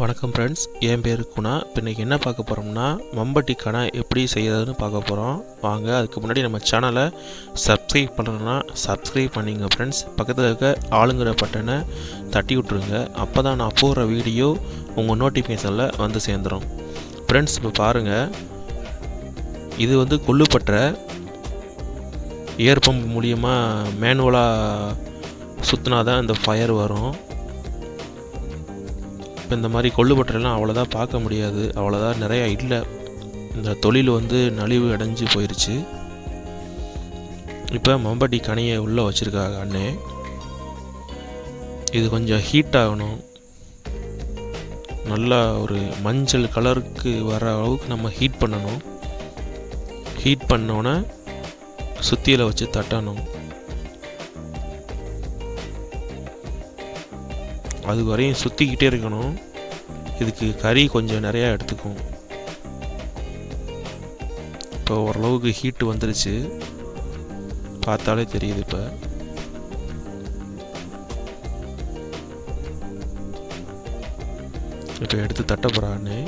வணக்கம் ஃப்ரெண்ட்ஸ், என் பேர் குணா. இப்போ இன்றைக்கி என்ன பார்க்க போகிறோம்னா, மம்பட்டி கணை எப்படி செய்யறதுன்னு பார்க்க போகிறோம். வாங்க. அதுக்கு முன்னாடி நம்ம சேனலை சப்ஸ்கிரைப் பண்ணுறோன்னா சப்ஸ்கிரைப் பண்ணிங்க ஃப்ரெண்ட்ஸ். பக்கத்தில் இருக்க ஆளுங்கிற பட்டனை தட்டி விட்ருங்க. அப்போ தான் நான் போடுற வீடியோ உங்கள் நோட்டிஃபிகேஷனில் வந்து சேர்ந்துடும் ஃப்ரெண்ட்ஸ். இப்போ பாருங்கள், இது கொள்ளுப்பட்ட ஏர் பம்ப் மூலியமாக மேனுவலாக சுற்றினா தான் இந்த ஃபயர் வரும். இப்போ இந்த மாதிரி கொள்ளுப்பட்டெல்லாம் அவ்வளோதான் பார்க்க முடியாது, அவ்வளோதான் நிறையா இல்லை. இந்த தொழில் நலிவு அடைஞ்சு போயிடுச்சு. இப்போ மம்பட்டி கனியை உள்ளே வச்சுருக்காங்க அண்ணே. இது கொஞ்சம் ஹீட் ஆகணும். நல்லா ஒரு மஞ்சள் கலருக்கு வர அளவுக்கு நம்ம ஹீட் பண்ணணும். ஹீட் பண்ணோன்னே சுத்தியில் வச்சு தட்டணும். அது வரையும் சுற்றிக்கிட்டே இருக்கணும். இதுக்கு கறி கொஞ்சம் நிறையா எடுத்துக்கும். இப்போ ஓரளவுக்கு ஹீட்டு வந்துருச்சு, பார்த்தாலே தெரியுது. இப்போ எடுத்து தட்ட போகிறான்னு.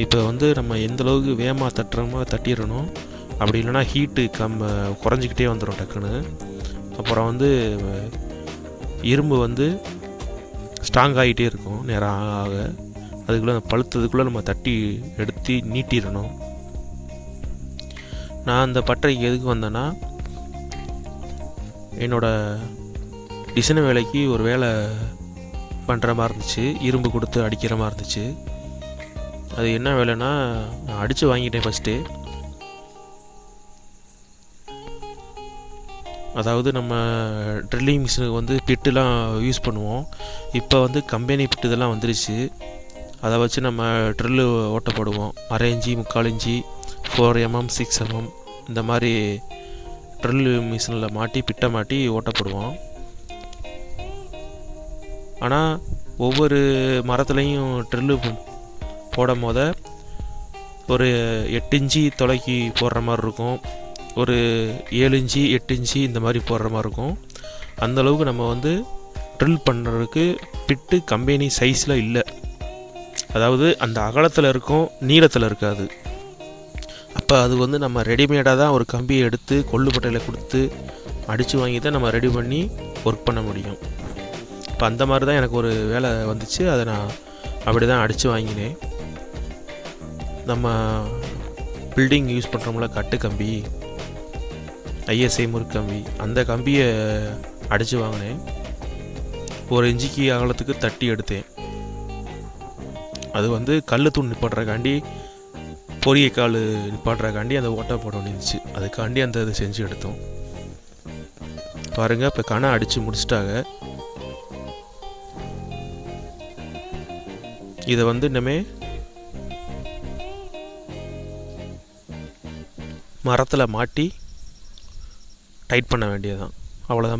இப்போ நம்ம எந்தளவுக்கு வேகமாக தட்டுறோமோ தட்டிடணும். அப்படி இல்லைனா ஹீட்டு குறைஞ்சிக்கிட்டே வந்துடும் டக்குன்னு. அப்புறம் இரும்பு ஸ்ட்ராங் ஆகிட்டே இருக்கும் நேரம் ஆக. அதுக்குள்ளே பழுத்ததுக்குள்ளே நம்ம தட்டி எடுத்து நீட்டிடணும். நான் அந்த பட்டறைக்கு எதுக்கு வந்தேன்னா, என்னோடய டிசைன் வேலைக்கு ஒரு வேலை பண்ணுற மாதிரி இருந்துச்சு. இரும்பு கொடுத்து அடிக்கிற மாதிரி இருந்துச்சு. அது என்ன வேலைன்னா, நான் அடித்து வாங்கிட்டேன் ஃபஸ்ட்டு. அதாவது நம்ம ட்ரில்லிங் மிஷினுக்கு பிட்டுலாம் யூஸ் பண்ணுவோம். இப்போ கம்பெனி பிட்டு இதெல்லாம் வந்துருச்சு. அதை வச்சு நம்ம drill ஓட்டப்படுவோம். 1/2 inch, 3/4 inch, 4 mm, 6 mm இந்த மாதிரி ட்ரில்லு மிஷினில் மாட்டி பிட்டை மாட்டி ஓட்டப்படுவோம். ஆனால் ஒவ்வொரு மரத்துலேயும் ட்ரில்லு போடும் போத ஒரு 8 இன்ச்சு தொலைக்கி போடுற மாதிரி இருக்கும். ஒரு 7 இன்ச்சு 8 இன்ச்சு இந்த மாதிரி போடுற மாதிரி இருக்கும். அந்தளவுக்கு நம்ம ட்ரில் பண்ணுறதுக்கு பிட்டு கம்பெனி சைஸில் இல்லை. அதாவது அந்த அகலத்தில் இருக்கும், நீளத்தில் இருக்காது. அப்போ அது நம்ம ரெடிமேடாக தான் ஒரு கம்பியை எடுத்து கொள்ளுப்பட்டையில் கொடுத்து அடித்து வாங்கி தான் நம்ம ரெடி பண்ணி ஒர்க் பண்ண முடியும். இப்போ அந்த மாதிரி தான் எனக்கு ஒரு வேலை வந்துச்சு. அதை நான் அப்படி தான் அடித்து வாங்கினேன். நம்ம பில்டிங் யூஸ் பண்ணுறோம்ல, கட்டு கம்பி, ஐஎஸ்ஐ முறுக்கம்பி, அந்த கம்பியை அடித்து வாங்கினேன். 1 இன்ச்சுக்கு அகலத்துக்கு தட்டி எடுத்தேன். அது கல் தூண் நிப்பாட்டுறக்காண்டி, பொரிய கால் நிப்பாட்டுறக்காண்டி அந்த ஓட்டை போட வேண்டியிருந்துச்சு. அதுக்காண்டி அந்த இதை செஞ்சு எடுத்தோம். பாருங்கள், இப்போ கணை அடித்து முடிச்சிட்டாங்க. இதை இன்னமே மரத்தில் மாட்டி டைட் பண்ண வேண்டியதுதான். அவ்வளோதான்.